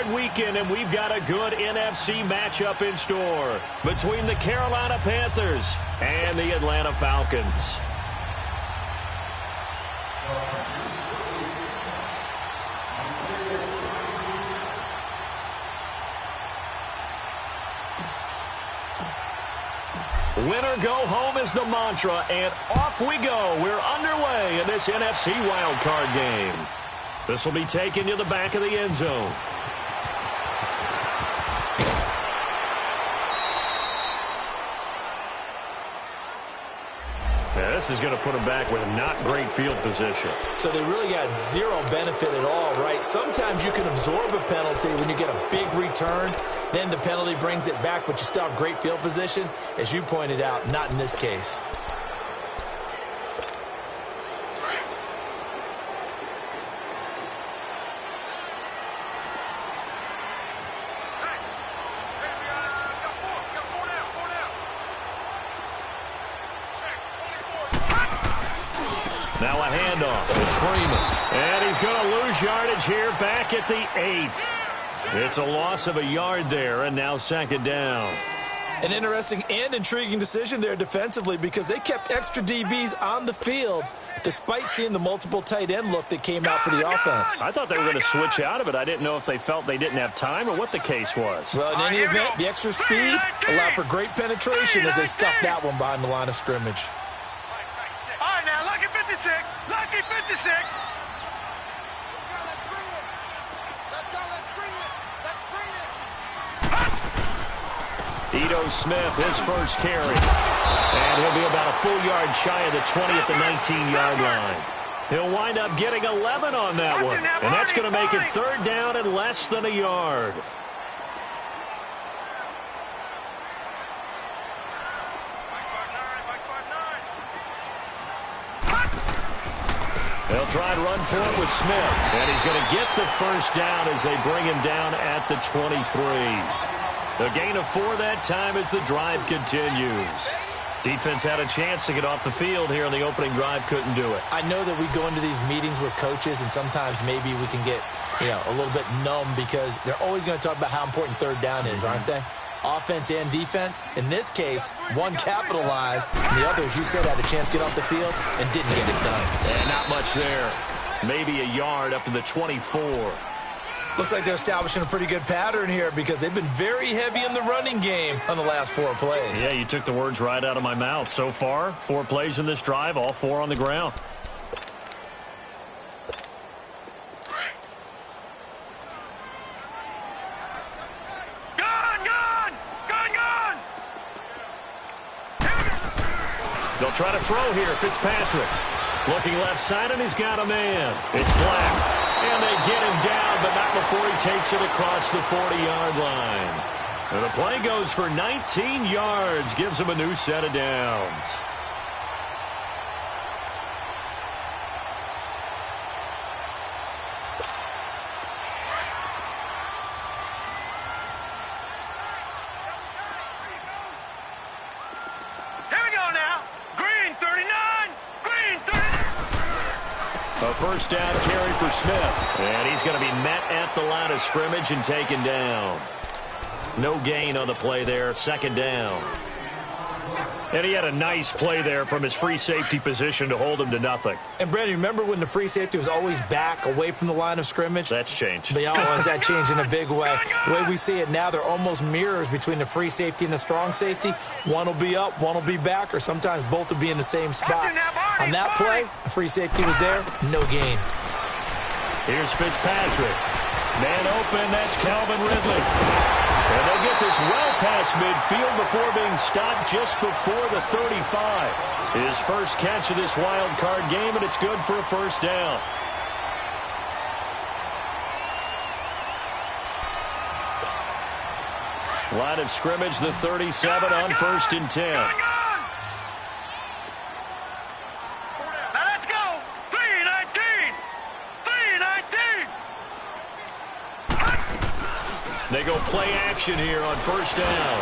card weekend, and we've got a good NFC matchup in store between the Carolina Panthers and the Atlanta Falcons. Winner go home is the mantra, and off we go. We're underway in this NFC wildcard game. This will be taken to the back of the end zone. Yeah, this is going to put them back with not great field position. So they really got zero benefit at all, right? Sometimes you can absorb a penalty when you get a big return. Then the penalty brings it back, but you still have great field position. As you pointed out, not in this case. Now a handoff. It's Freeman. And he's going to lose yardage here back at the 8. It's a loss of a yard there, and now second down. An interesting and intriguing decision there defensively because they kept extra DBs on the field despite seeing the multiple tight end look that came out for the offense. I thought they were going to switch out of it. I didn't know if they felt they didn't have time or what the case was. Well, in any event, the extra speed allowed for great penetration as they stuffed that one behind the line of scrimmage. All right, now, lucky 56. Lucky 56. Ito Smith, his first carry. And he'll be about a full yard shy of the 20 at the 19-yard line. He'll wind up getting 11 on that one. And that's going to make it third down and less than a yard. They'll try and run for it with Smith. And he's going to get the first down as they bring him down at the 23. A gain of 4 that time as the drive continues. Defense had a chance to get off the field here in the opening drive, couldn't do it. I know that we go into these meetings with coaches, and sometimes maybe we can get, a little bit numb because they're always going to talk about how important third down is, aren't they? Offense and defense. In this case, one capitalized, and the other, as you said, had a chance to get off the field and didn't get it done. And not much there. Maybe a yard up to the 24. Looks like they're establishing a pretty good pattern here because they've been very heavy in the running game on the last 4 plays. Yeah, you took the words right out of my mouth. So far, 4 plays in this drive, all 4 on the ground. They'll try to throw here. Fitzpatrick looking left side, and he's got a man. It's Black. And they get him down, but not before he takes it across the 40-yard line. And the play goes for 19 yards, gives him a new set of downs. A first down carry for Smith. And he's going to be met at the line of scrimmage and taken down. No gain on the play there. Second down. And he had a nice play there from his free safety position to hold him to nothing. And, Brandon, remember when the free safety was always back away from the line of scrimmage? That's changed. But has that changed in a big way? The way we see it now, they're almost mirrors between the free safety and the strong safety. One will be up, one will be back, or sometimes both will be in the same spot. On that play, the free safety was there, no gain. Here's Fitzpatrick. Man open, that's Calvin Ridley. And they'll get this well past midfield before being stopped just before the 35. His first catch of this wild card game, and it's good for a first down. Line of scrimmage, the 37 on 1st and 10. They go play action here on first down.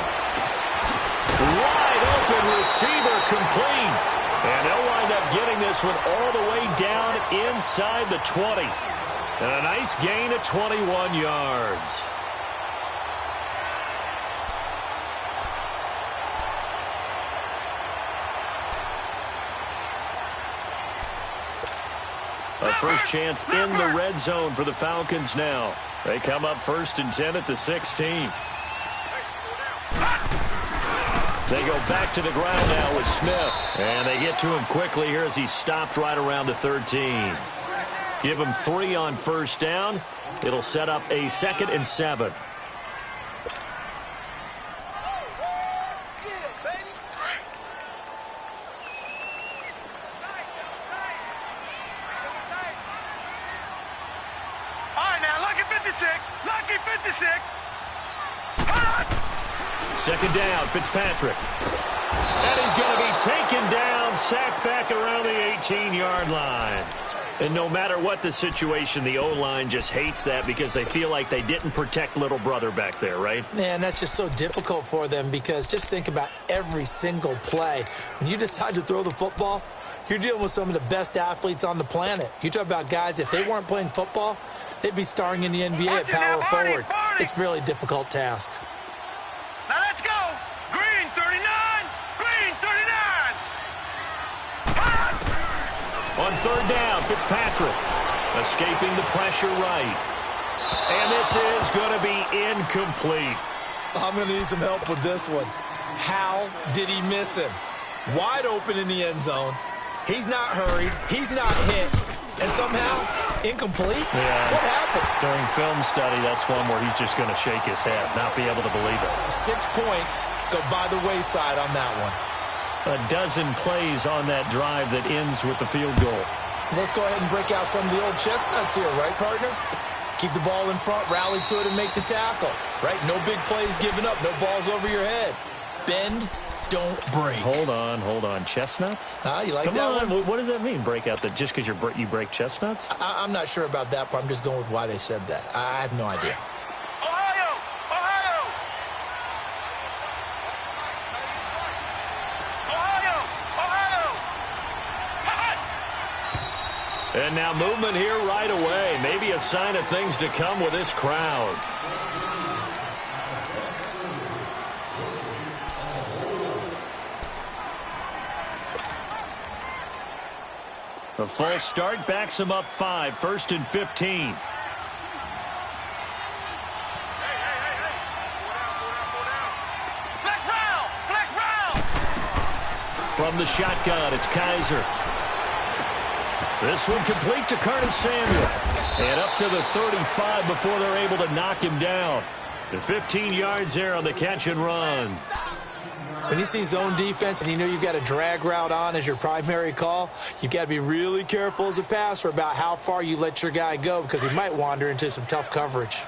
Wide open receiver complete. And they'll wind up getting this one all the way down inside the 20. And a nice gain of 21 yards. A first chance in the red zone for the Falcons now. They come up 1st and 10 at the 16. They go back to the ground now with Smith. And they get to him quickly here as he's stopped right around the 13. Give him 3 on first down. It'll set up a 2nd and 7. Lucky 56. 2nd down, Fitzpatrick. And he's going to be taken down, sacked back around the 18-yard line. And no matter what the situation, the O-line just hates that because they feel like they didn't protect little brother back there, right? Man, that's just so difficult for them because just think about every single play. When you decide to throw the football, you're dealing with some of the best athletes on the planet. You talk about guys, if they weren't playing football, they'd be starring in the NBA at power forward. It's a really difficult task. Now let's go. Green 39. Green 39. On 3rd down, Fitzpatrick escaping the pressure right. And this is going to be incomplete. I'm going to need some help with this one. How did he miss him? Wide open in the end zone. He's not hurried. He's not hit. And somehow, incomplete? Yeah. What happened? During film study, that's one where he's just going to shake his head, not be able to believe it. 6 points go by the wayside on that one. A dozen plays on that drive that ends with the field goal. Let's go ahead and break out some of the old chestnuts here, right, partner? Keep the ball in front, rally to it, and make the tackle, right? No big plays given up, no balls over your head. Bend, don't break. Hold on. Chestnuts? You like Come that on. one? What does that mean, break out? That just because you break chestnuts? I'm not sure about that, but I'm just going with why they said that. I have no idea. Ohio. Ohio. Ohio. Ohio. And now movement here right away. Maybe a sign of things to come with this crowd. A false start backs him up 5, 1st and 15. Flex round. Flex round. From the shotgun, it's Kaiser. This one complete to Curtis Samuel. And up to the 35 before they're able to knock him down. The 15 yards there on the catch and run. When you see zone defense and you know you've got a drag route on as your primary call, you've got to be really careful as a passer about how far you let your guy go because he might wander into some tough coverage.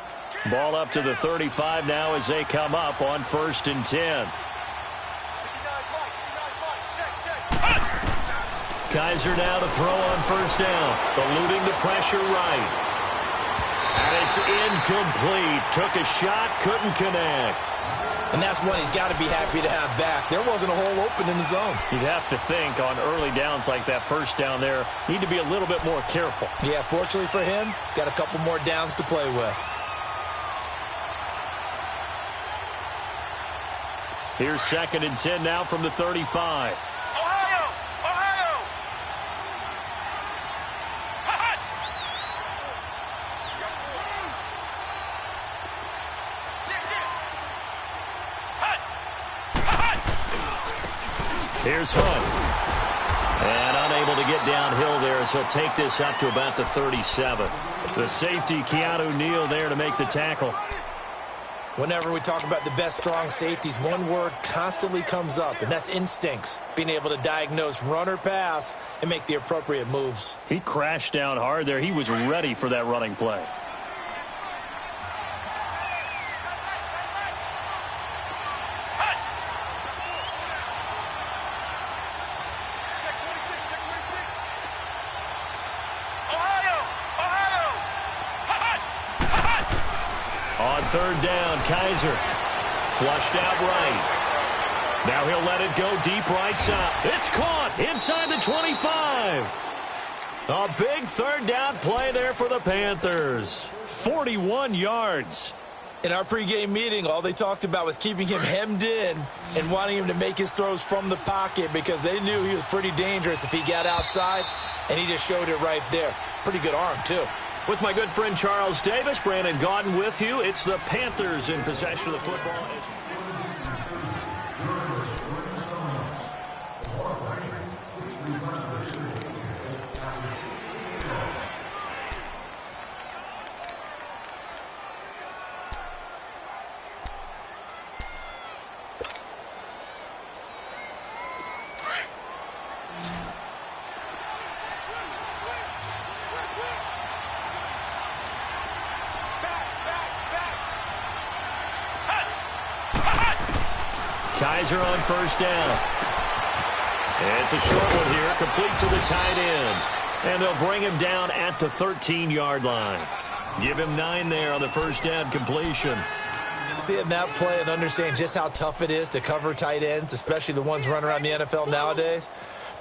Ball up to the 35 now as they come up on 1st and 10. Kaiser now to throw on 1st down, eluding the pressure right. And it's incomplete. Took a shot, couldn't connect. And that's one he's got to be happy to have back. There wasn't a hole open in the zone. You'd have to think on early downs like that 1st down there, need to be a little bit more careful. Yeah, fortunately for him, got a couple more downs to play with. Here's 2nd and 10 now from the 35. Ohio. Ohio. Here's Hunt. And unable to get downhill there as he'll take this up to about the 37. The safety, Keanu Neal, there to make the tackle. Whenever we talk about the best strong safeties, one word constantly comes up, and that's instincts. Being able to diagnose run or pass and make the appropriate moves. He crashed down hard there. He was ready for that running play. On 3rd down, Kaiser flushed out right. Now he'll let it go deep right side. It's caught inside the 25. A big third down play there for the Panthers. 41 yards. In our pregame meeting, all they talked about was keeping him hemmed in and wanting him to make his throws from the pocket because they knew he was pretty dangerous if he got outside, and he just showed it right there. Pretty good arm, too. With my good friend Charles Davis, Brandon Gaudin with you. It's the Panthers in possession of the football. Kaiser on first down. It's a short one here, complete to the tight end. And they'll bring him down at the 13-yard line. Give him 9 there on the first down completion. Seeing that play and understanding just how tough it is to cover tight ends, especially the ones running around the NFL nowadays,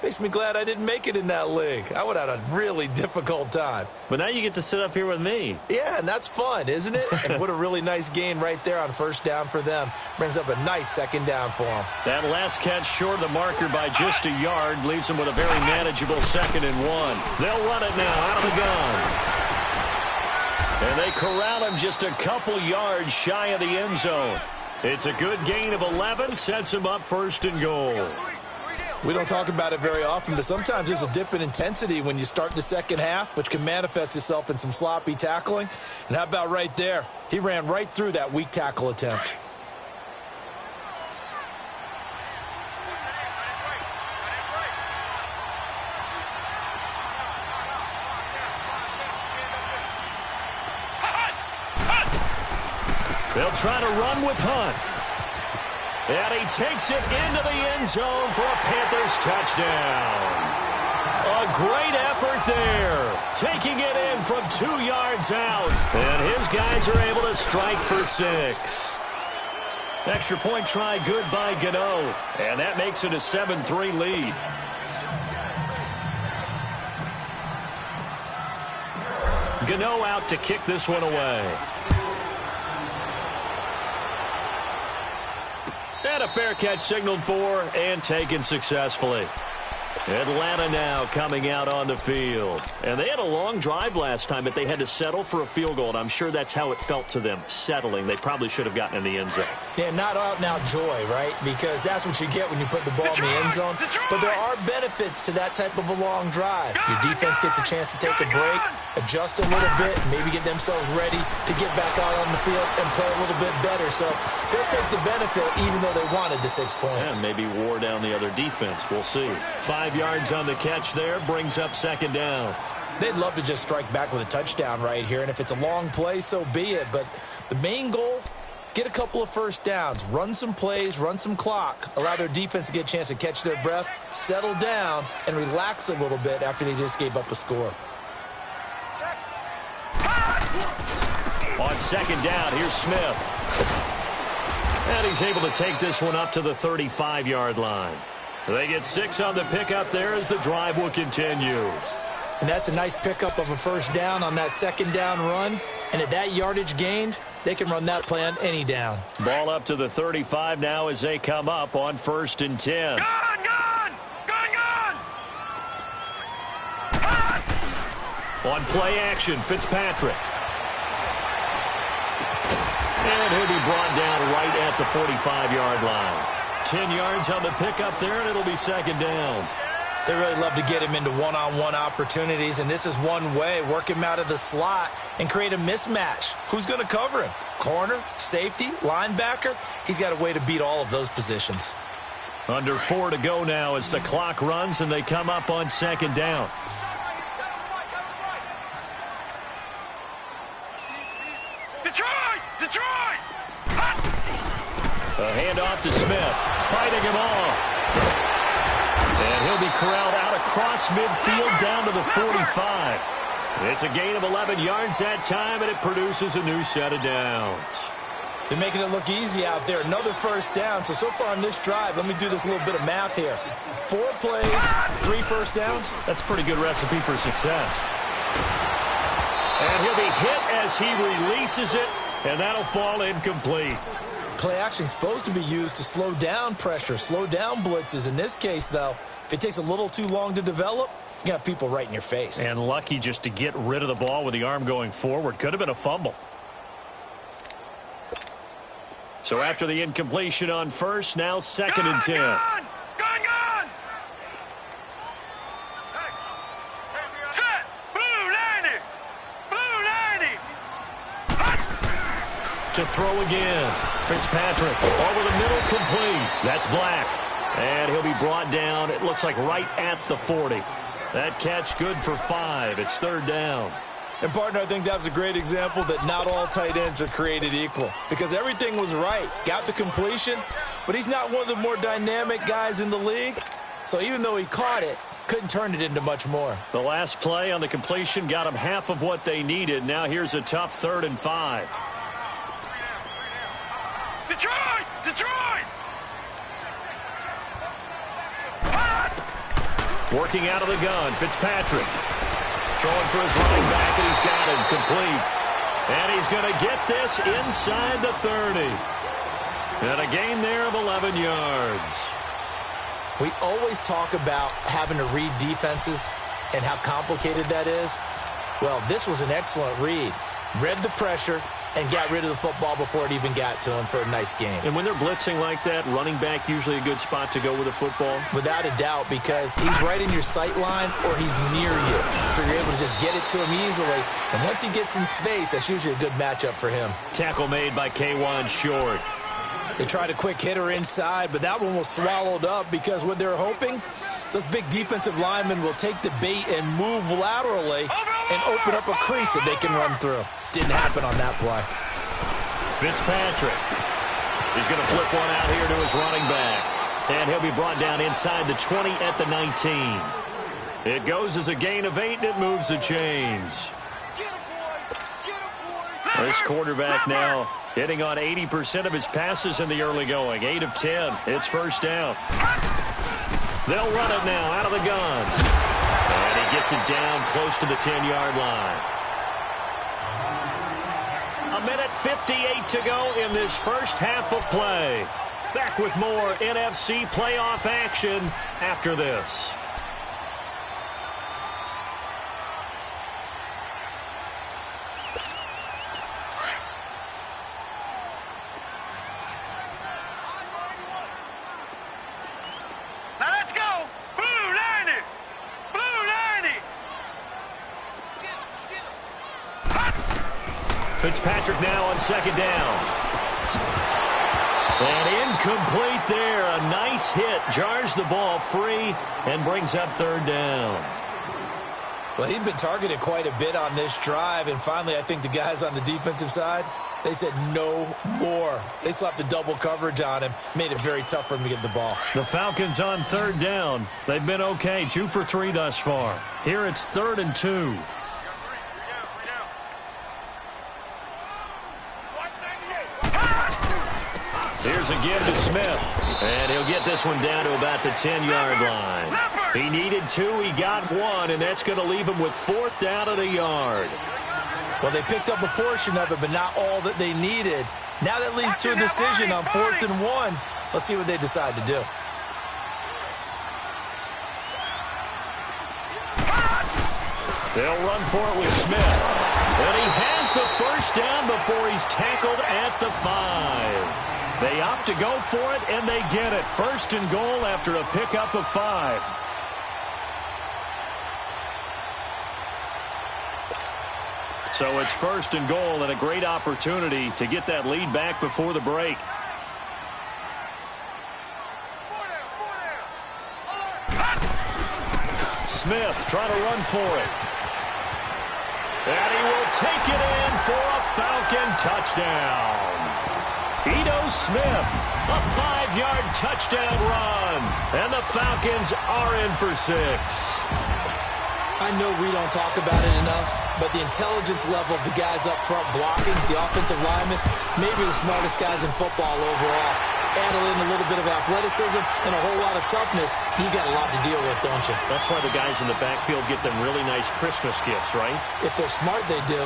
makes me glad I didn't make it in that league. I would have had a really difficult time. But now you get to sit up here with me. Yeah, and that's fun, isn't it? And what a really nice gain right there on first down for them. Brings up a nice second down for them. That last catch short of the marker by just a yard leaves them with a very manageable 2nd and 1. They'll run it now out of the gun. And they corral him just a couple yards shy of the end zone. It's a good gain of 11, sets him up 1st and goal. We don't talk about it very often, but sometimes there's a dip in intensity when you start the second half, which can manifest itself in some sloppy tackling. And how about right there? He ran right through that weak tackle attempt. They'll try to run with Hunt. And he takes it into the end zone for a Panthers touchdown. A great effort there. Taking it in from 2 yards out. And his guys are able to strike for 6. Extra point try good by Gano. And that makes it a 7-3 lead. Gano out to kick this one away. And a fair catch signaled for and taken successfully. Atlanta now coming out on the field. And they had a long drive last time, but they had to settle for a field goal, and I'm sure that's how it felt to them, settling. They probably should have gotten in the end zone. Yeah, not out now joy, right? Because that's what you get when you put the ball in the end zone. But there are benefits to that type of a long drive. Your defense gets a chance to take a break, adjust a little bit, maybe get themselves ready to get back out on the field and play a little bit better. So they'll take the benefit even though they wanted the 6 points. And maybe wore down the other defense. We'll see. 5 yards on the catch there, brings up 2nd down. They'd love to just strike back with a touchdown right here, and if it's a long play, so be it. But the main goal, get a couple of first downs, run some plays, run some clock, allow their defense to get a chance to catch their breath, settle down, and relax a little bit after they just gave up a score. On 2nd down, here's Smith. And he's able to take this one up to the 35-yard line. They get 6 on the pickup there as the drive will continue. And that's a nice pickup of a first down on that 2nd down run. And at that yardage gained, they can run that play on any down. Ball up to the 35 now as they come up on 1st and 10. Gone! On play action, Fitzpatrick. And he'll be brought down right at the 45-yard line. 10 yards on the pickup there, and it'll be 2nd down. They really love to get him into one-on-one opportunities, and this is one way. Work him out of the slot and create a mismatch. Who's going to cover him? Corner, safety, linebacker? He's got a way to beat all of those positions. Under 4 to go now as the clock runs, and they come up on 2nd down. Detroit! A handoff to Smith, fighting him off. And he'll be corralled out across midfield down to the 45. It's a gain of 11 yards that time, and it produces a new set of downs. They're making it look easy out there. Another first down. So far on this drive, let me do this little bit of math here. 4 plays, 3 first downs. That's a pretty good recipe for success. And he'll be hit as he releases it, and that'll fall incomplete. Play action is supposed to be used to slow down pressure, slow down blitzes. In this case, though, if it takes a little too long to develop, you got people right in your face. And lucky just to get rid of the ball with the arm going forward. Could have been a fumble. So after the incompletion on first, now 2nd and 10. Gone! Set! Blue 90! Blue 90! To throw again. Fitzpatrick over the middle, complete. That's Black. And he'll be brought down, it looks like right at the 40. That catch good for 5. It's 3rd down. And, partner, I think that was a great example that not all tight ends are created equal. Because everything was right. Got the completion, but he's not one of the more dynamic guys in the league. So even though he caught it, couldn't turn it into much more. The last play on the completion got him half of what they needed. Now here's a tough 3rd and 5. Detroit! Detroit! Working out of the gun, Fitzpatrick. Throwing for his running back, and he's got him complete. And he's going to get this inside the 30. And a gain there of 11 yards. We always talk about having to read defenses and how complicated that is. Well, this was an excellent read. Read the pressure and got rid of the football before it even got to him for a nice game. And when they're blitzing like that, running back usually a good spot to go with the football? Without a doubt, because he's right in your sight line or he's near you. So you're able to just get it to him easily. And once he gets in space, that's usually a good matchup for him. Tackle made by K1 Short. They tried a quick hitter inside, but that one was swallowed up because what they're hoping, those big defensive linemen will take the bait and move laterally and open up a crease that they can run through. Didn't happen on that play. Fitzpatrick. He's going to flip one out here to his running back. And he'll be brought down inside the 20 at the 19. It goes as a gain of 8, and it moves the chains. This quarterback now hitting on 80% of his passes in the early going. 8 of 10. It's 1st down. They'll run it now out of the gun. And he gets it down close to the 10-yard line. 1:58 to go in this first half of play. Back with more NFC playoff action after this. Now let's go! Blue 90! Blue 90! Fitzpatrick now on 2nd down. And incomplete there. A nice hit. Jars the ball free and brings up 3rd down. Well, he'd been targeted quite a bit on this drive, and finally I think the guys on the defensive side, they said no more. They slapped the double coverage on him, made it very tough for him to get the ball. The Falcons on 3rd down. They've been okay, 2 for 3 thus far. Here it's 3rd and 2. Here's a give to Smith. And he'll get this one down to about the 10-yard line. He needed 2, he got 1, and that's going to leave him with 4th down at a yard. Well, they picked up a portion of it, but not all that they needed. Now that leads to a decision on 4th and 1. Let's see what they decide to do. They'll run for it with Smith. And he has the 1st down before he's tackled at the 5. They opt to go for it, and they get it. 1st and goal after a pickup of 5. So it's 1st and goal and a great opportunity to get that lead back before the break. Smith trying to run for it. And he will take it in for a Falcon touchdown. Ito Smith, a 5-yard touchdown run. And the Falcons are in for 6. I know we don't talk about it enough, but the intelligence level of the guys up front blocking, the offensive linemen, maybe the smartest guys in football overall. Add in a little bit of athleticism and a whole lot of toughness, you got a lot to deal with, don't you? That's why the guys in the backfield get them really nice Christmas gifts, right? If they're smart, they do.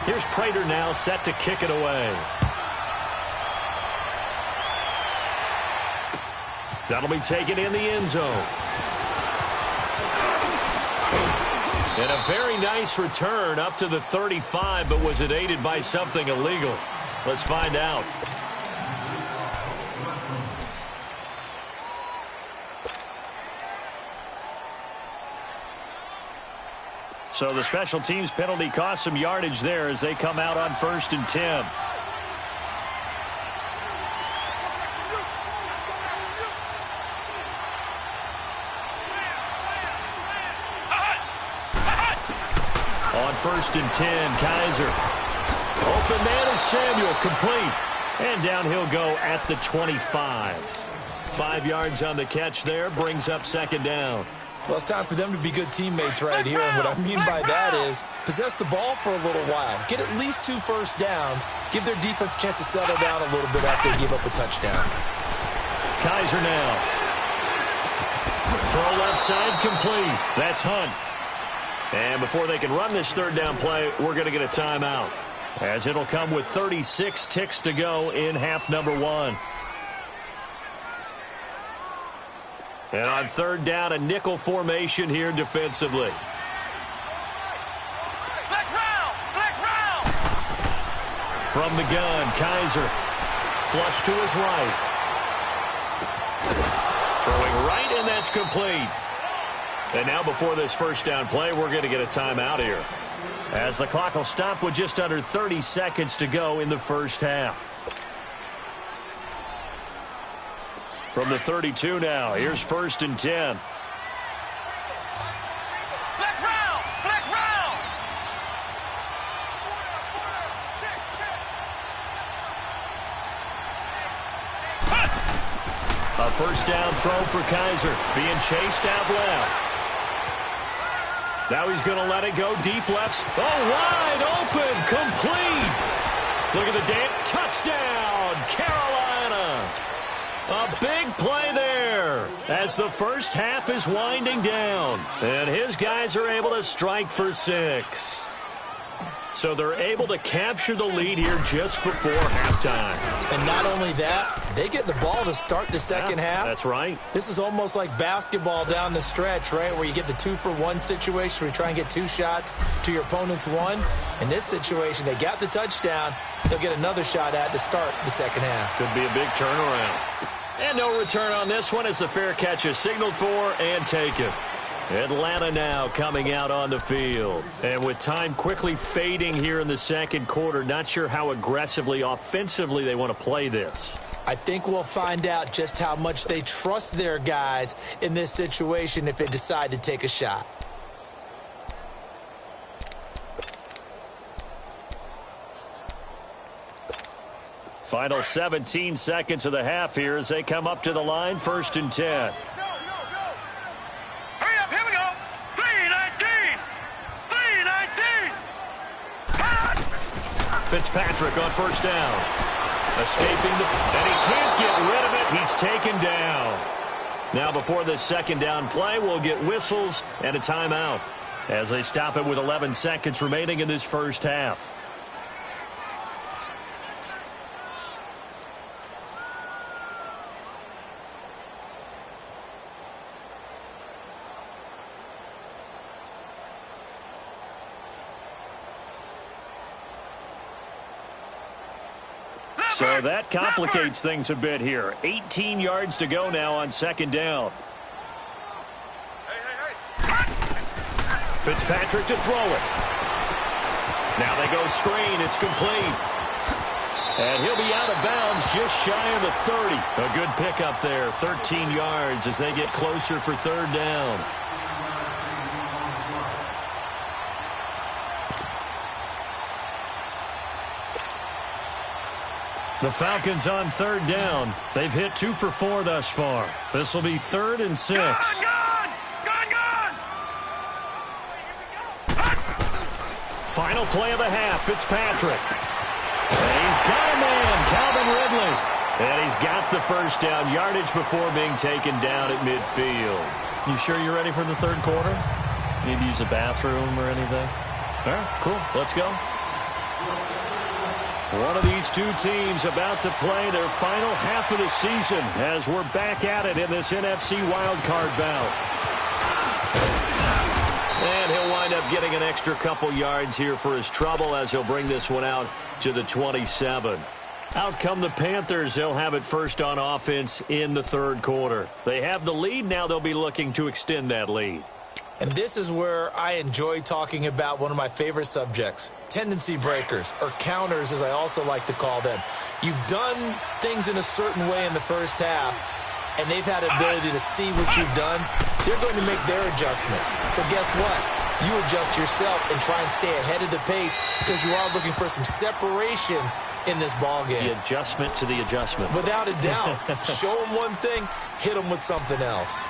Here's Prater now set to kick it away. That'll be taken in the end zone. And a very nice return up to the 35, but was it aided by something illegal? Let's find out. So the special teams penalty cost some yardage there as they come out on 1st and 10. On 1st and 10, Kaiser. Open man is Samuel, complete. And down he'll go at the 25. 5 yards on the catch there, brings up 2nd down. Well, it's time for them to be good teammates right here. And what I mean by that is possess the ball for a little while. Get at least 2 first downs. Give their defense a chance to settle down a little bit after they give up a touchdown. Kaiser now. Throw left side, complete. That's Hunt. And before they can run this 3rd down play, we're going to get a timeout, as it'll come with 36 ticks to go in half number 1. And on 3rd down, a nickel formation here defensively. Flex round! From the gun, Kaiser. Flush to his right. Throwing right, and that's complete. And now before this 1st down play, we're going to get a timeout here, as the clock will stop with just under 30 seconds to go in the 1st half. From the 32 now, here's 1st and 10. Flex round! A 1st down throw for Kaiser, being chased out left. Now he's going to let it go deep left. Oh, wide open, complete. Look at the dance. Touchdown, Carolina. A big play there as the 1st half is winding down. And his guys are able to strike for 6. So they're able to capture the lead here just before halftime. And not only that, they get the ball to start the 2nd half. That's right. This is almost like basketball down the stretch, right, where you get the 2-for-1 situation where you try and get 2 shots to your opponent's 1. In this situation, they got the touchdown. They'll get another shot at to start the 2nd half. Could be a big turnaround. And no return on this one as the fair catch is signaled for and taken. Atlanta now coming out on the field. And with time quickly fading here in the 2nd quarter, not sure how aggressively, offensively they want to play this. I think we'll find out just how much they trust their guys in this situation if they decide to take a shot. Final 17 seconds of the half here as they come up to the line, 1st and 10. Hurry up, here we go. 3-19. Fitzpatrick on 1st down. Escaping and he can't get rid of it. He's taken down. Now before this 2nd down play, we'll get whistles and a timeout as they stop it with 11 seconds remaining in this 1st half. So that complicates things a bit here. 18 yards to go now on 2nd down. Fitzpatrick to throw it. Now they go screen. It's complete. And he'll be out of bounds just shy of the 30. A good pickup there. 13 yards as they get closer for 3rd down. The Falcons on 3rd down. They've hit 2 for 4 thus far. This will be 3rd and 6. Final play of the half, Fitzpatrick. And he's got a man, Calvin Ridley. And he's got the first down, yardage before being taken down at midfield. You sure you're ready for the third quarter? Need to use a bathroom or anything? All right, cool. Let's go. One of these two teams about to play their final half of the season as we're back at it in this NFC wildcard bout. And he'll wind up getting an extra couple yards here for his trouble as he'll bring this one out to the 27. Out come the Panthers. They'll have it first on offense in the third quarter. They have the lead. Now they'll be looking to extend that lead. And this is where I enjoy talking about one of my favorite subjects, tendency breakers, or counters as I also like to call them. You've done things in a certain way in the first half, and they've had the ability to see what you've done. They're going to make their adjustments. So guess what? You adjust yourself and try and stay ahead of the pace because you are looking for some separation in this ball game. The adjustment to the adjustment. Without a doubt. Show them one thing, hit them with something else.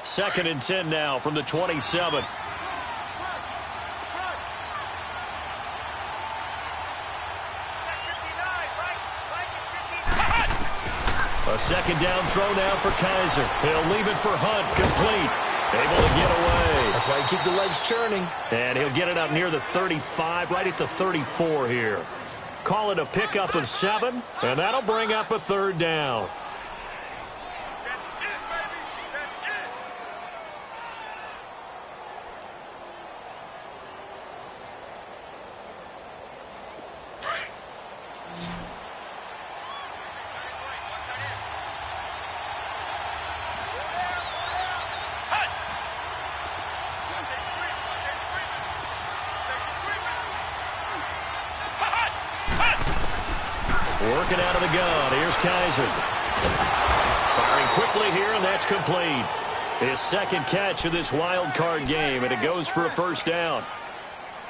Second and 10 now from the 27. A second down throw now for Kaiser. He'll leave it for Hunt. Complete. Able to get away. That's why you keep the legs churning. And he'll get it up near the 35, right at the 34 here. Call it a pickup of 7, and that'll bring up a third down. Working out of the gun. Here's Kaiser. Firing quickly here, and that's complete. His second catch of this wild card game, and it goes for a first down.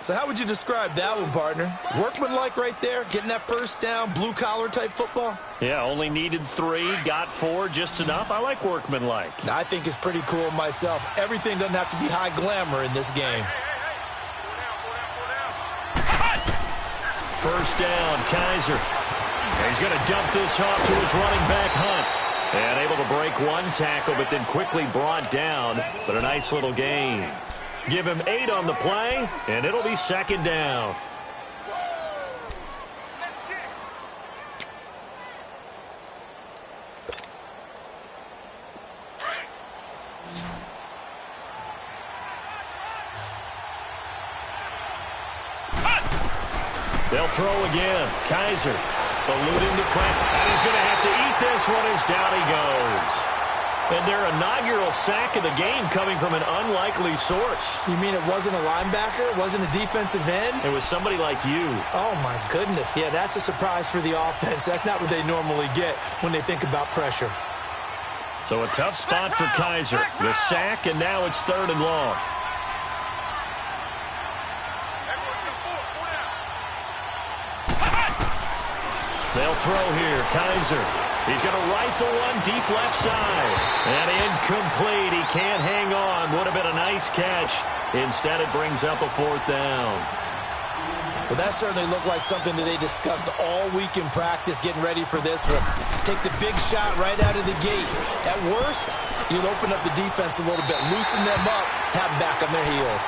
So how would you describe that one, partner? Workmanlike right there, getting that first down, blue-collar type football? Yeah, only needed 3, got 4, just enough. I like workmanlike. I think it's pretty cool myself. Everything doesn't have to be high glamour in this game. First down, Kaiser. He's going to dump this off to his running back, Hunt. And able to break one tackle, but then quickly brought down. But a nice little gain. Give him 8 on the play, and it'll be second down. They'll throw again. Kaiser eluding the pressure. And he's going to have to eat this one as down he goes. And their inaugural sack of the game coming from an unlikely source. You mean it wasn't a linebacker? It wasn't a defensive end? It was somebody like you. Oh, my goodness. Yeah, that's a surprise for the offense. That's not what they normally get when they think about pressure. So a tough spot for Kaiser. The sack, and now it's 3rd and long. They'll throw here. Kaiser. He's going to rifle one deep left side. And incomplete. He can't hang on. Would have been a nice catch. Instead, it brings up a 4th down. Well, that certainly looked like something that they discussed all week in practice, getting ready for this one. Take the big shot right out of the gate. At worst, you'll open up the defense a little bit, loosen them up, have them back on their heels.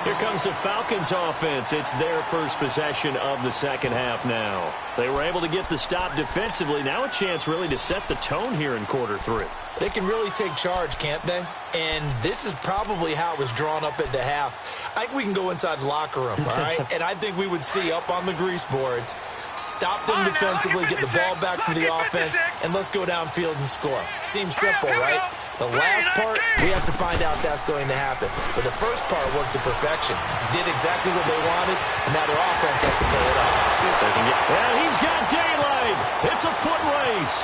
Here comes the Falcons offense. It's their first possession of the second half now. They were able to get the stop defensively. Now a chance really to set the tone here in quarter 3. They can really take charge, can't they? And this is probably how it was drawn up at the half. I think we can go inside the locker room, all right? And I think we would see up on the grease boards, stop them defensively, get the ball back for the offense, and let's go downfield and score. Seems simple, right? The last part, we have to find out that's going to happen. But the first part worked to perfection. Did exactly what they wanted, and now their offense has to pay it off. See if they can get... And he's got daylight. It's a foot race.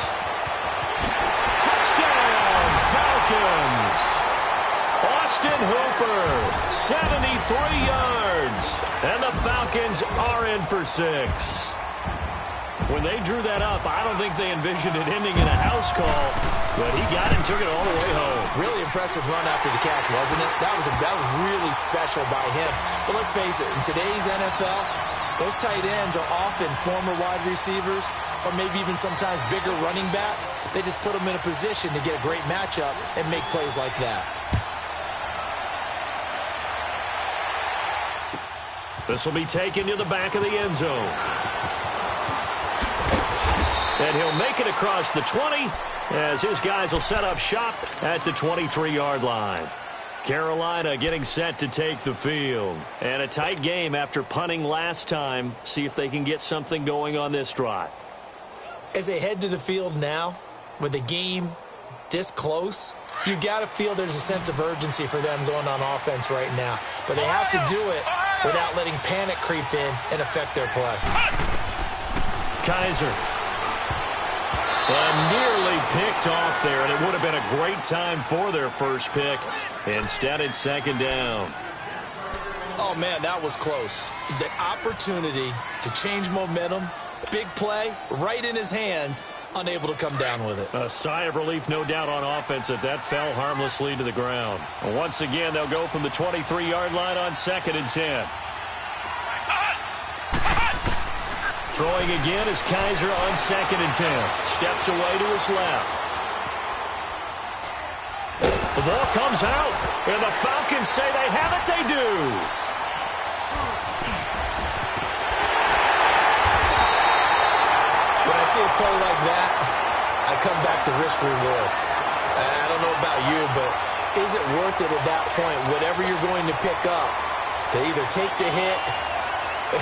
Touchdown, Falcons. Austin Hooper, 73 yards. And the Falcons are in for 6. When they drew that up, I don't think they envisioned it ending in a house call, but he got it and took it all the way home. Really impressive run after the catch, wasn't it? That was really special by him. But let's face it, in today's NFL, those tight ends are often former wide receivers or maybe even sometimes bigger running backs. They just put them in a position to get a great matchup and make plays like that. This will be taken to the back of the end zone. And he'll make it across the 20 as his guys will set up shop at the 23-yard line. Carolina getting set to take the field. And a tight game after punting last time. See if they can get something going on this drive. As they head to the field now, with the game this close, you've got to feel there's a sense of urgency for them going on offense right now. But they have to do it without letting panic creep in and affect their play. Kaiser. Nearly picked off there, and it would have been a great time for their first pick. Instead, it's second down. Oh, man, that was close. The opportunity to change momentum, big play, right in his hands, unable to come down with it. A sigh of relief, no doubt, on offense that fell harmlessly to the ground. Once again, they'll go from the 23-yard line on 2nd and 10. Throwing again is Kaiser on 2nd and 10. Steps away to his left. The ball comes out, and the Falcons say they have it. They do. When I see a play like that, I come back to risk reward. I don't know about you, but is it worth it at that point, whatever you're going to pick up, to either take the hit,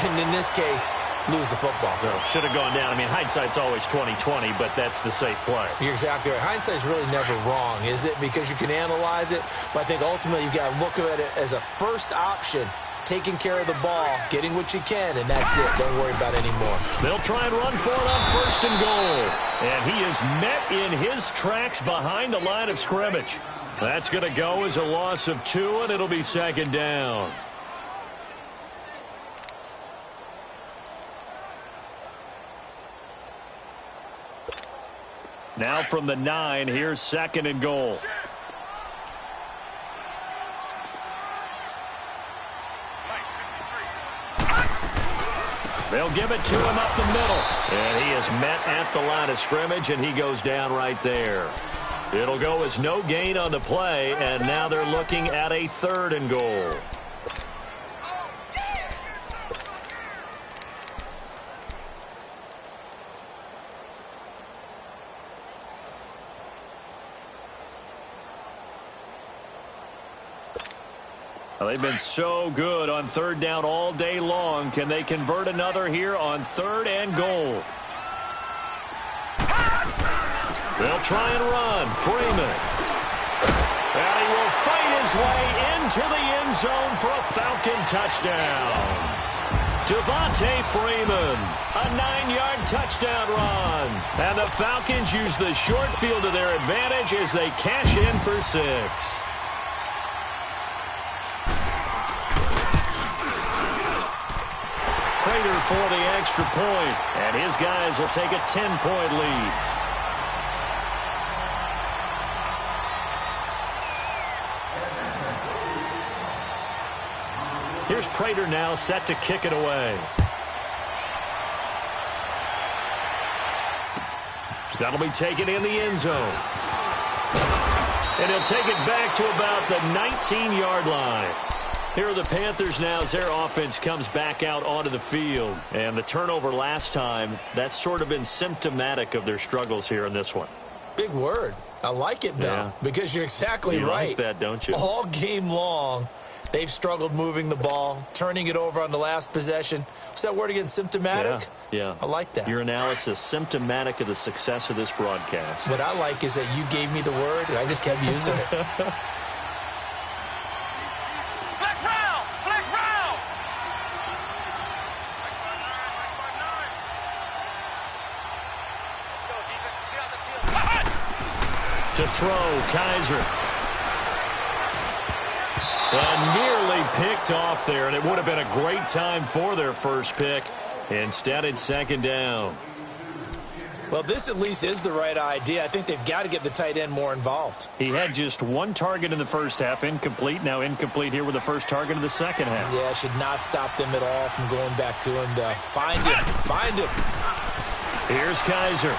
and in this case, lose the football? So, should have gone down. I mean, hindsight's always 20/20, but that's the safe play. You're exactly right. Hindsight's really never wrong, is it? Because you can analyze it, but I think ultimately you've got to look at it as a first option, taking care of the ball, getting what you can, and that's it. Don't worry about it anymore. They'll try and run for it on 1st and goal. And he is met in his tracks behind the line of scrimmage. That's going to go as a loss of 2, and it'll be second down. Now from the 9, here's 2nd and goal. They'll give it to him up the middle. And he is met at the line of scrimmage, and he goes down right there. It'll go as no gain on the play, and now they're looking at a 3rd and goal. Well, they've been so good on 3rd down all day long. Can they convert another here on 3rd and goal? They'll try and run. Freeman. And he will fight his way into the end zone for a Falcon touchdown. Devontae Freeman, a 9-yard touchdown run. And the Falcons use the short field to their advantage as they cash in for 6. Prater for the extra point, and his guys will take a 10-point lead. Here's Prater now set to kick it away. That'll be taken in the end zone. And he'll take it back to about the 19-yard line. Here are the Panthers now as their offense comes back out onto the field. And the turnover last time, that's sort of been symptomatic of their struggles here in this one. Big word. I like it, though, because you're exactly you right. Like that, don't you? All game long, they've struggled moving the ball, turning it over on the last possession. What's that word again, symptomatic? Yeah. I like that. Your analysis, symptomatic of the success of this broadcast. What I like is that you gave me the word, and I just kept using it. To throw, Kaiser. And nearly picked off there, and it would have been a great time for their first pick. Instead, it's second down. Well, this at least is the right idea. I think they've got to get the tight end more involved. He had just one target in the first half, incomplete. Now incomplete here with the first target of the second half. Yeah, should not stop them at all from going back to him to find him. Find him. Here's Kaiser.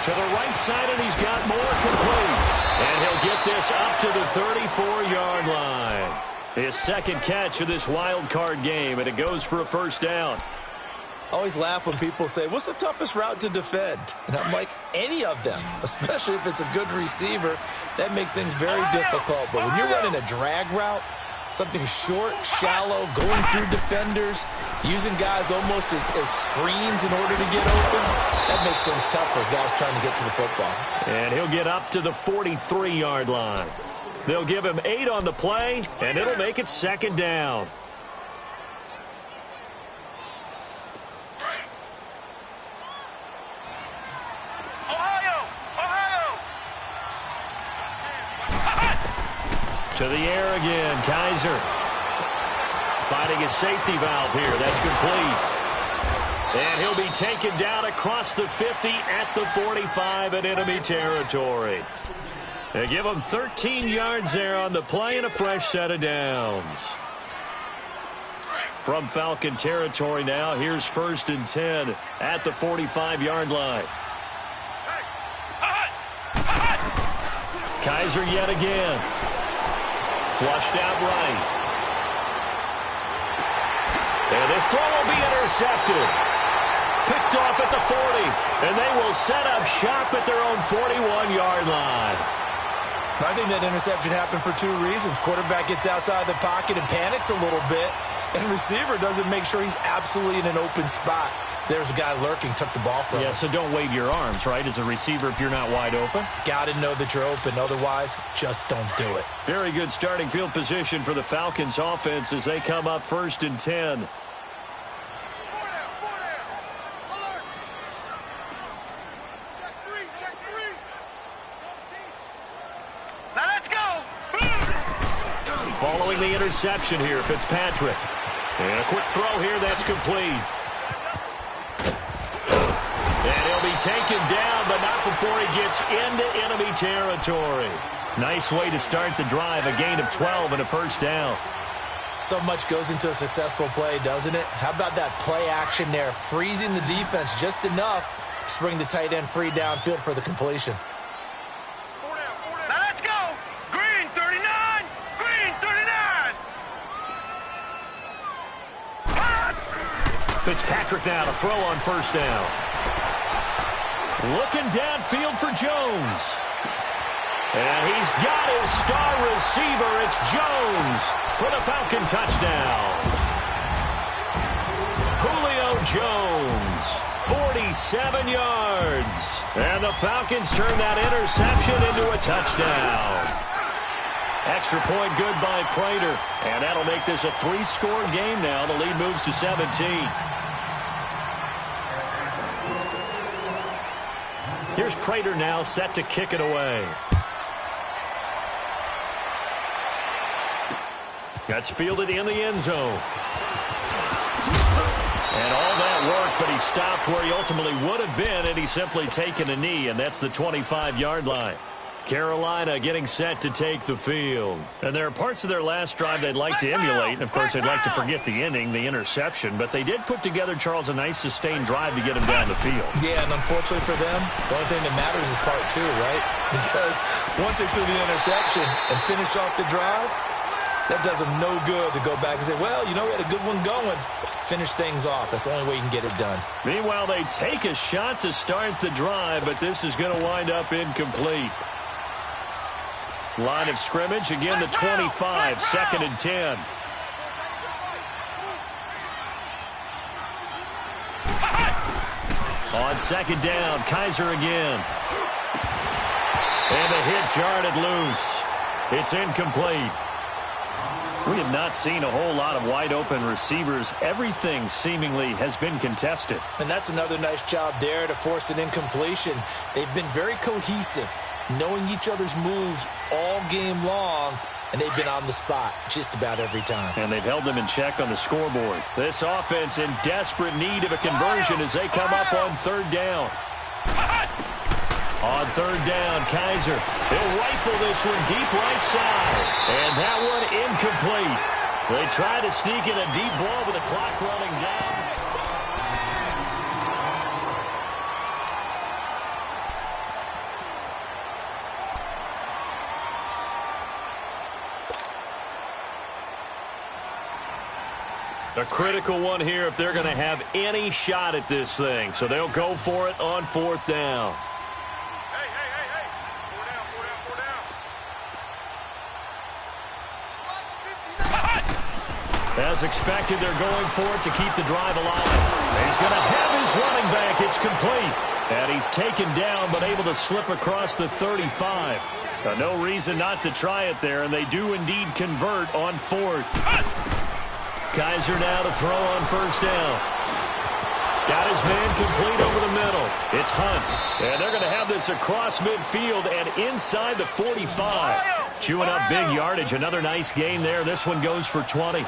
To the right side, and he's got more complete. And he'll get this up to the 34-yard line. His second catch of this wild card game, and it goes for a first down. I always laugh when people say, what's the toughest route to defend? And I'm like, any of them, especially if it's a good receiver. That makes things very difficult. But when you're running a drag route, something short, shallow, going through defenders, using guys almost as screens in order to get open, that makes things tough for guys trying to get to the football. And he'll get up to the 43-yard line. They'll give him 8 on the play, and it'll make it second down. To the air again, Kaiser. Finding a safety valve here. That's complete. And he'll be taken down across the 50 at the 45 in enemy territory. They give him 13 yards there on the play and a fresh set of downs. From Falcon territory now, here's 1st and 10 at the 45-yard line. Kaiser yet again. Flushed out right. And this throw will be intercepted. Picked off at the 40. And they will set up shop at their own 41-yard line. I think that interception happened for 2 reasons. Quarterback gets outside the pocket and panics a little bit. And receiver doesn't make sure he's absolutely in an open spot. So there's a guy lurking, took the ball from him. Yeah, so don't wave your arms, right, as a receiver if you're not wide open. Got to know that you're open. Otherwise, just don't do it. Very good starting field position for the Falcons offense as they come up 1st and 10. Now let's go. Following the interception here, Fitzpatrick. And a quick throw here, that's complete. And he'll be taken down, but not before he gets into enemy territory. Nice way to start the drive, a gain of 12 and a first down. So much goes into a successful play, doesn't it? How about that play action there, freezing the defense just enough to bring the tight end free downfield for the completion. Now let's go. Green 39. Green 39. Fitzpatrick now to throw on first down. Looking downfield for Jones. And he's got his star receiver. It's Jones for the Falcon touchdown. Julio Jones, 47 yards. And the Falcons turn that interception into a touchdown. Extra point good by Prater. And that'll make this a 3-score game now. The lead moves to 17. Here's Prater now set to kick it away. That's fielded in the end zone. And all that work, but he stopped where he ultimately would have been, and he's simply taken a knee, and that's the 25-yard line. Carolina getting set to take the field. And there are parts of their last drive they'd like to emulate, and of course they'd like to forget the ending, the interception, but they did put together, Charles, a nice sustained drive to get him down the field. Yeah, and unfortunately for them, the only thing that matters is part 2, right? Because once they threw the interception and finished off the drive, that does them no good to go back and say, well, you know, we had a good one going. Finish things off. That's the only way you can get it done. Meanwhile, they take a shot to start the drive, but this is going to wind up incomplete. Line of scrimmage, again the 25, 2nd and 10. On 2nd down, Kaiser again. And the hit jarred it loose. It's incomplete. We have not seen a whole lot of wide-open receivers. Everything seemingly has been contested. And that's another nice job there to force an incompletion. They've been very cohesive, knowing each other's moves all game long, and they've been on the spot just about every time. And they've held them in check on the scoreboard. This offense in desperate need of a conversion as they come up on third down. On third down, Kaiser. He'll rifle this one deep right side. And that one incomplete. They try to sneak in a deep ball with the clock running down. A critical one here if they're going to have any shot at this thing. So they'll go for it on fourth down. Hey. Four down. As expected, they're going for it to keep the drive alive. He's going to have his running back. It's complete. And he's taken down but able to slip across the 35. No reason not to try it there, and they do indeed convert on fourth. Kaiser now to throw on first down. Got his man complete over the middle. It's Hunt. And they're going to have this across midfield and inside the 45. Chewing up big yardage. Another nice gain there. This one goes for 20.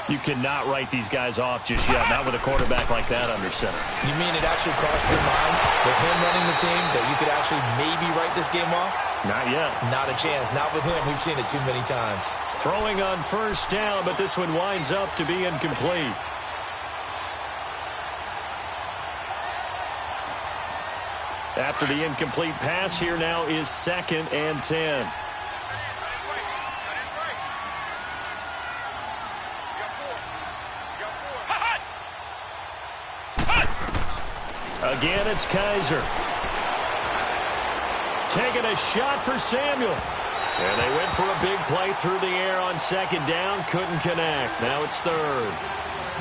You cannot write these guys off just yet, not with a quarterback like that under center. You mean it actually crossed your mind with him running the team that you could actually maybe write this game off? Not yet. Not a chance. Not with him. We've seen it too many times. Throwing on first down, but this one winds up to be incomplete. After the incomplete pass, here now is 2nd and 10. Again, it's Kaiser. Taking a shot for Samuel. And they went for a big play through the air on 2nd down. Couldn't connect. Now it's 3rd.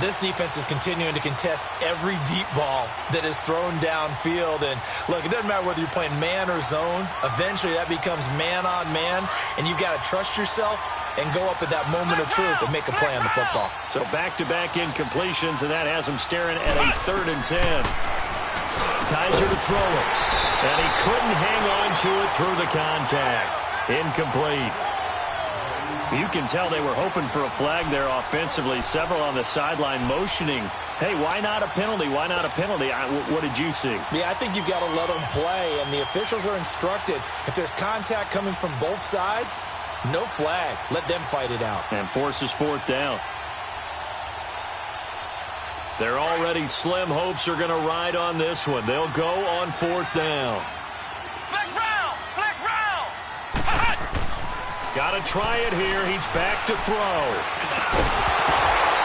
This defense is continuing to contest every deep ball that is thrown downfield. And, look, it doesn't matter whether you're playing man or zone. Eventually, that becomes man-on-man, and you've got to trust yourself and go up at that moment of truth and make a play on the football. So back-to-back incompletions, and that has them staring at a 3rd and 10. Kaiser to throw it. And he couldn't hang on to it through the contact. Incomplete. You can tell they were hoping for a flag there offensively. Several on the sideline motioning, hey, why not a penalty? Why not a penalty? What did you see? Yeah, I think you've got to let them play, and the officials are instructed. If there's contact coming from both sides, no flag. Let them fight it out. And forces 4th down. Their already slim hopes are going to ride on this one. They'll go on 4th down. Flex round. Got to try it here. He's back to throw.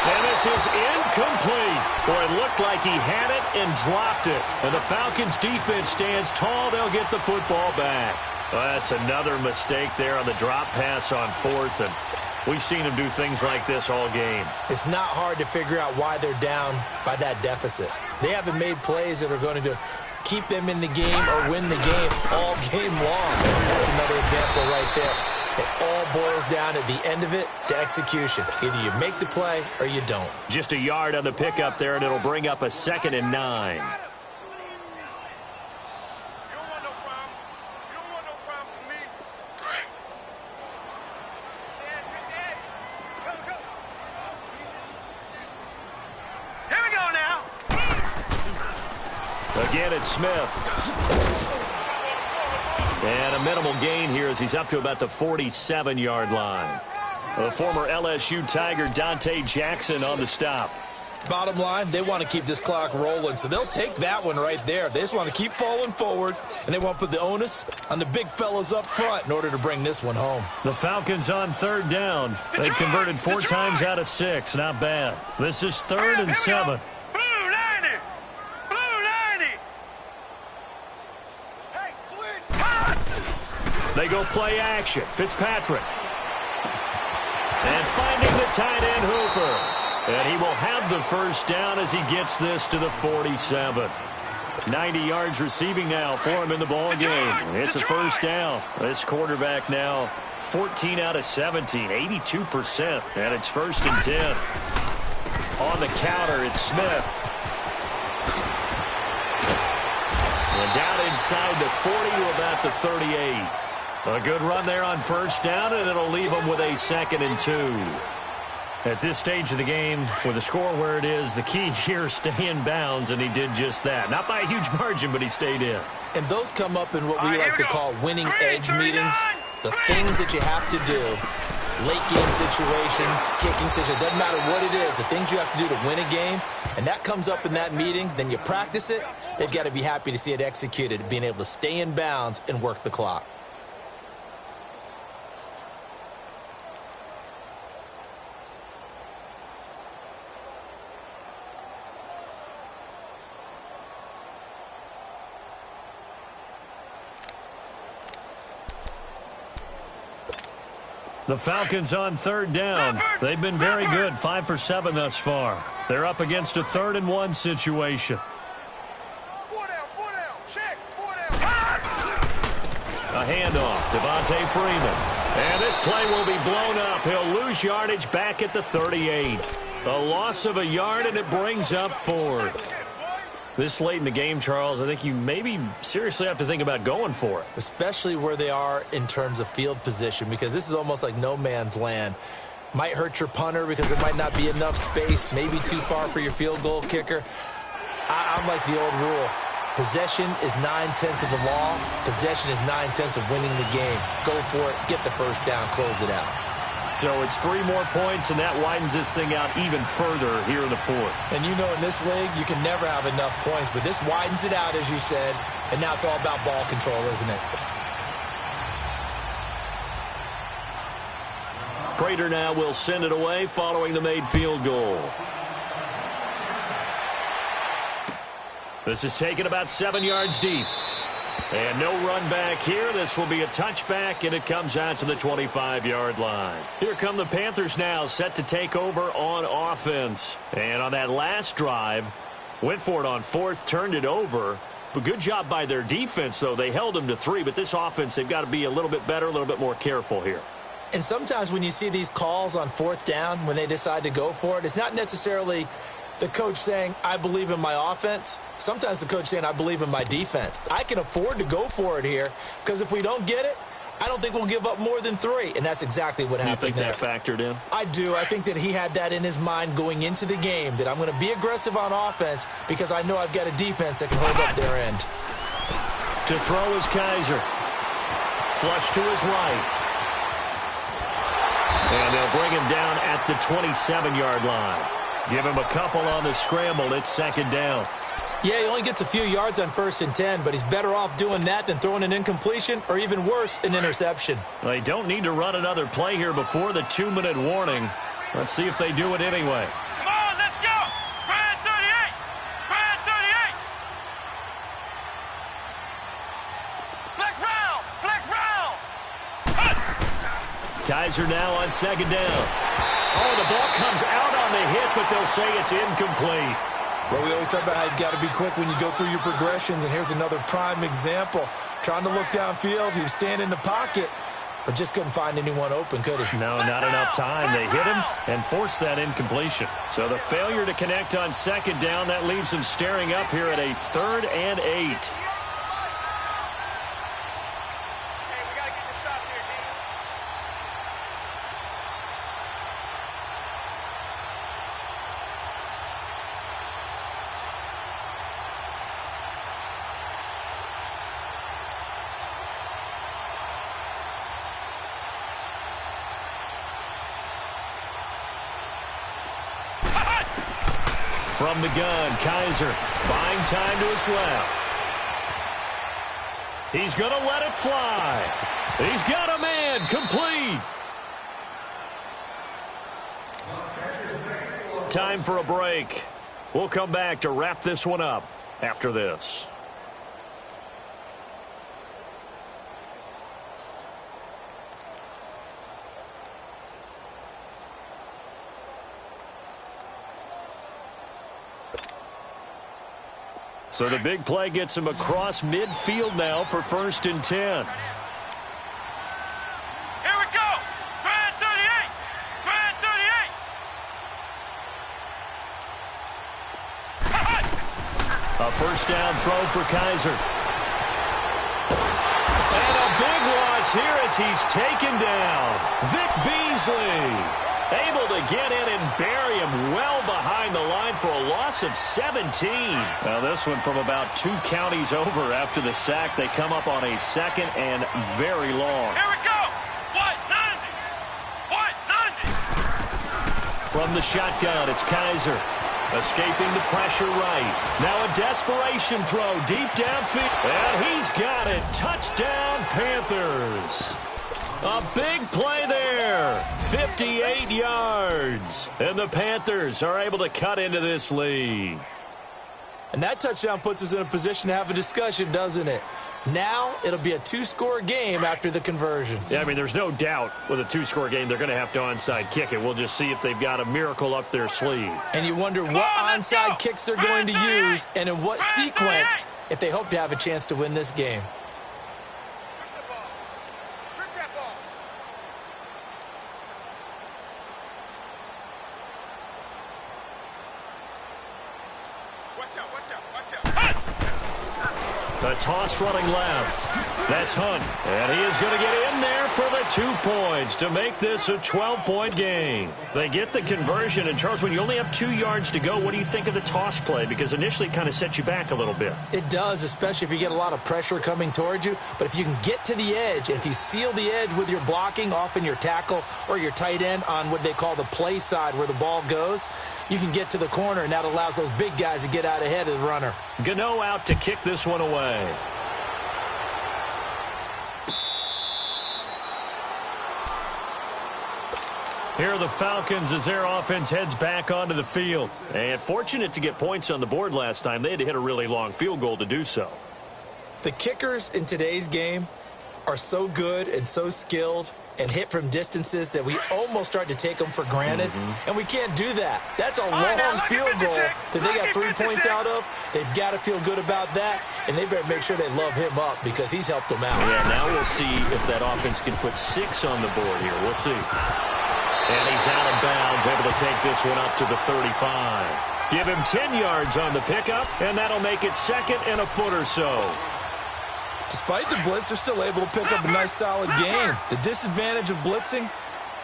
And this is incomplete. Boy, it looked like he had it and dropped it. And the Falcons defense stands tall. They'll get the football back. Well, that's another mistake there on the drop pass on 4th. And we've seen him do things like this all game. It's not hard to figure out why they're down by that deficit. They haven't made plays that are going to keep them in the game or win the game all game long. That's another example right there. It all boils down at the end of it to execution. Either you make the play or you don't. Just a yard on the pickup there, and it'll bring up a 2nd and 9. You don't want no problem. You don't want no problem with me. Here we go now. Again, it's Smith. And a minimal gain here as he's up to about the 47-yard line. The former LSU Tiger Dante Jackson on the stop. Bottom line, they want to keep this clock rolling, so they'll take that one right there. They just want to keep falling forward, and they want to put the onus on the big fellas up front in order to bring this one home. The Falcons on 3rd down. They've converted 4 times out of 6. Not bad. This is 3rd and 7. They go play action. Fitzpatrick. And finding the tight end Hooper. And he will have the first down as he gets this to the 47. 90 yards receiving now for him in the ball game. It's a first down. This quarterback now 14 out of 17, 82%. And it's 1st and 10. On the counter, it's Smith. And down inside the 40 to about the 38. A good run there on first down, and it'll leave them with a 2nd and 2. At this stage of the game, with the score where it is, the key here is stay in bounds, and he did just that. Not by a huge margin, but he stayed in. And those come up in what we like to call winning edge meetings. The things that you have to do, late game situations, kicking situations, doesn't matter what it is, the things you have to do to win a game, and that comes up in that meeting, then you practice it, they've got to be happy to see it executed, being able to stay in bounds and work the clock. The Falcons on 3rd down. They've been very good, 5 for 7 thus far. They're up against a 3rd and 1 situation. 4 down, check, 4 down. A handoff, Devontae Freeman. And this play will be blown up. He'll lose yardage back at the 38. A loss of a yard, and it brings up 4th. This late in the game, Charles, I think you maybe seriously have to think about going for it. Especially where they are in terms of field position, because this is almost like no man's land. Might hurt your punter because there might not be enough space, maybe too far for your field goal kicker. I'm like the old rule. Possession is 9/10 of the law. Possession is 9/10 of winning the game. Go for it, get the first down, close it out. So it's 3 more points, and that widens this thing out even further here in the 4th. And you know in this league, you can never have enough points, but this widens it out, as you said, and now it's all about ball control, isn't it? Prater now will send it away following the made field goal. This is taken about 7 yards deep. And no run back here. This will be a touchback, and it comes out to the 25-yard line. Here come the Panthers now, set to take over on offense. And on that last drive, went for it on 4th, turned it over. But good job by their defense, though. They held them to 3, but this offense, they've got to be a little bit better, a little bit more careful here. And sometimes when you see these calls on 4th down, when they decide to go for it, it's not necessarily the coach saying, I believe in my offense. Sometimes the coach saying, I believe in my defense. I can afford to go for it here because if we don't get it, I don't think we'll give up more than 3. And that's exactly what happened there. You think that factored in? I do. I think that he had that in his mind going into the game, that I'm going to be aggressive on offense because I know I've got a defense that can hold up their end. To throw is Kaiser. Flush to his right. And they'll bring him down at the 27-yard line. Give him a couple on the scramble. It's 2nd down. Yeah, he only gets a few yards on 1st and 10, but he's better off doing that than throwing an incompletion or even worse, an interception. They don't need to run another play here before the 2-minute warning. Let's see if they do it anyway. Come on, let's go. Brad 38. Brad 38. Flex round. Flex round. Kaiser now on 2nd down. Oh, the ball comes out on the hit, but they'll say it's incomplete. Well, we always talk about how you've got to be quick when you go through your progressions, and here's another prime example. Trying to look downfield, he was standing in the pocket, but just couldn't find anyone open, could he? No, not enough time. They hit him and forced that incompletion. So the failure to connect on 2nd down, that leaves him staring up here at a 3rd and 8. From the gun, Kaiser buying time to his left. He's going to let it fly. He's got a man, complete. Time for a break. We'll come back to wrap this one up after this. So the big play gets him across midfield now for 1st and 10. Here we go. Brad 38. Brad 38. A 1st down throw for Kaiser. And a big one pass here as he's taken down. Vic Beasley able to get in and bury him well behind the line for a loss of 17. Now this one from about 2 counties over after the sack. They come up on a 2nd and very long. Here we go. What? 90. What? 90. From the shotgun, it's Kaiser. Escaping the pressure right. Now a desperation throw deep downfield. And he's got it. Touchdown, Panthers. A big play there. 58 yards. And the Panthers are able to cut into this lead. And that touchdown puts us in a position to have a discussion, doesn't it? Now it'll be a 2-score game after the conversion. Yeah, I mean, there's no doubt with a 2-score game they're going to have to onside kick it. We'll just see if they've got a miracle up their sleeve. And you wonder what onside kicks they're going to use and in what sequence if they hope to have a chance to win this game. The toss running left. That's Hunt. And he is going to get in there for the 2 points to make this a 12-point game. They get the conversion. And, Charles, when you only have 2 yards to go, what do you think of the toss play? Because initially it kind of sets you back a little bit. It does, especially if you get a lot of pressure coming towards you. But if you can get to the edge, and if you seal the edge with your blocking, often your tackle or your tight end on what they call the play side where the ball goes, you can get to the corner, and that allows those big guys to get out ahead of the runner. Gano out to kick this one away. Here are the Falcons as their offense heads back onto the field. And fortunate to get points on the board last time. They had to hit a really long field goal to do so. The kickers in today's game are so good and so skilled and hit from distances that we almost start to take them for granted. And we can't do that. That's a long field goal that they got 3 points out of. They've got to feel good about that, and they better make sure they love him up because he's helped them out. Yeah, now we'll see if that offense can put 6 on the board here. We'll see. And he's out of bounds, able to take this one up to the 35. Give him 10 yards on the pickup, and that'll make it 2nd and a foot or so. Despite the blitz, they're still able to pick up a nice, solid gain. The disadvantage of blitzing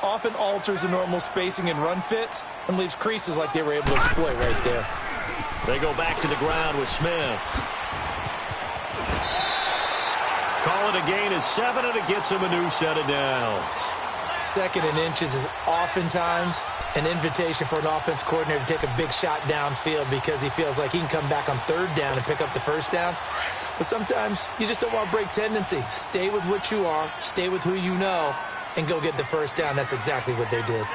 often alters the normal spacing and run fits and leaves creases like they were able to exploit right there. They go back to the ground with Smith. Call it a gain of 7, and it gets him a new set of downs. 2nd and inches is oftentimes an invitation for an offense coordinator to take a big shot downfield because he feels like he can come back on 3rd down and pick up the 1st down. But sometimes you just don't want to break tendency. Stay with what you are, stay with who you know, and go get the 1st down. That's exactly what they did.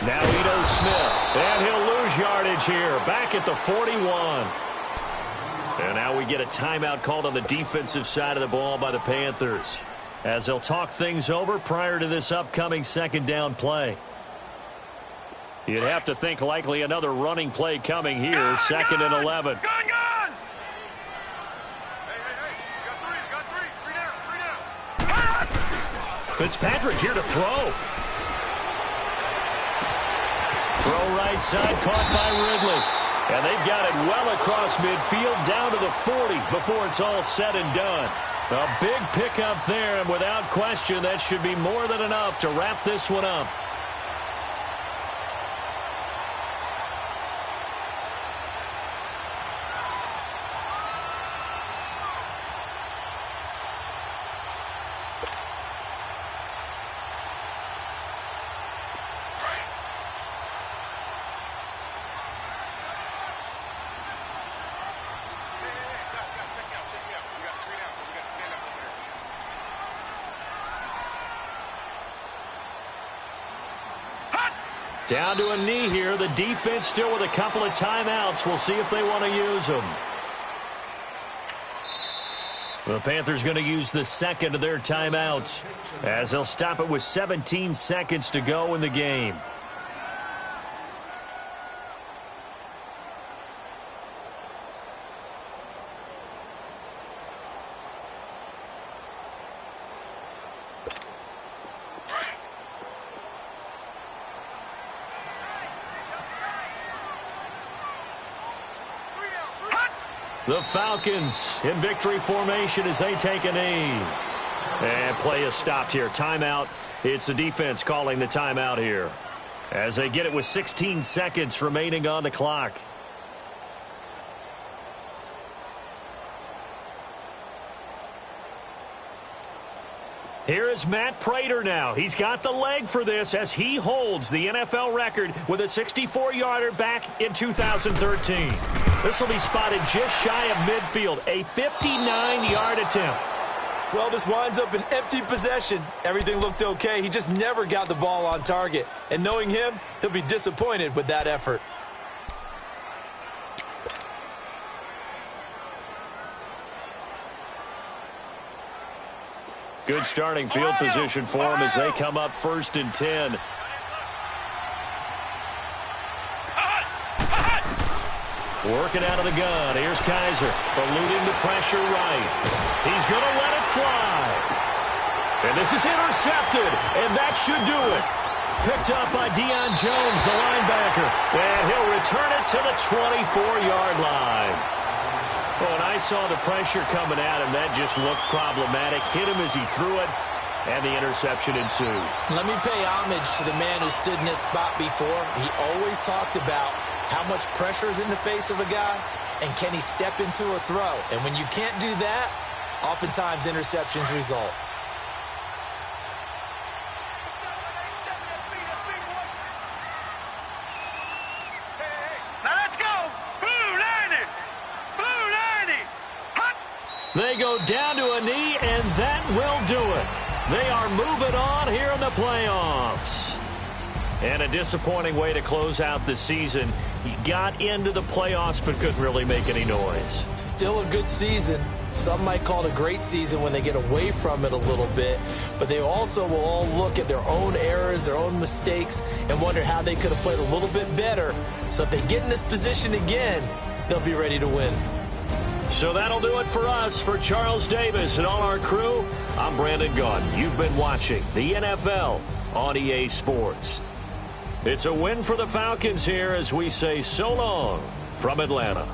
Now Ito Smith, and he'll lose yardage here, back at the 41. And now we get a timeout called on the defensive side of the ball by the Panthers, as they'll talk things over prior to this upcoming 2nd down play. You'd have to think likely another running play coming here, 2nd and 11. Gun! Fitzpatrick here to throw. Throw right side, caught by Ridley. And they've got it well across midfield, down to the 40 before it's all said and done. A big pickup there, and without question, that should be more than enough to wrap this one up. Down to a knee here. The defense still with a couple of timeouts. We'll see if they want to use them. The Panthers going to use the 2nd of their timeouts, as they'll stop it with 17 seconds to go in the game. The Falcons in victory formation as they take a knee. And play is stopped here. Timeout. It's the defense calling the timeout here, as they get it with 16 seconds remaining on the clock. Here is Matt Prater now. He's got the leg for this as he holds the NFL record with a 64-yarder back in 2013. This will be spotted just shy of midfield, a 59-yard attempt. Well, this winds up an empty possession. Everything looked okay. He just never got the ball on target. And knowing him, he'll be disappointed with that effort. Good starting field position for them as they come up 1st and 10. Working out of the gun. Here's Kaiser, eluding the pressure right. He's going to let it fly. And this is intercepted, and that should do it. Picked up by Deion Jones, the linebacker. And he'll return it to the 24-yard line. Oh, and I saw the pressure coming at him. That just looked problematic. Hit him as he threw it, and the interception ensued. Let me pay homage to the man who stood in this spot before. He always talked about how much pressure is in the face of a guy, and can he step into a throw. And when you can't do that, oftentimes interceptions result. They go down to a knee, and that will do it. They are moving on here in the playoffs. And a disappointing way to close out the season. He got into the playoffs but couldn't really make any noise. Still a good season. Some might call it a great season when they get away from it a little bit. But they also will all look at their own errors, their own mistakes, and wonder how they could have played a little bit better. So if they get in this position again, they'll be ready to win. So that'll do it for us. For Charles Davis and all our crew, I'm Brandon Gaudin. You've been watching the NFL on EA Sports. It's a win for the Falcons here as we say so long from Atlanta.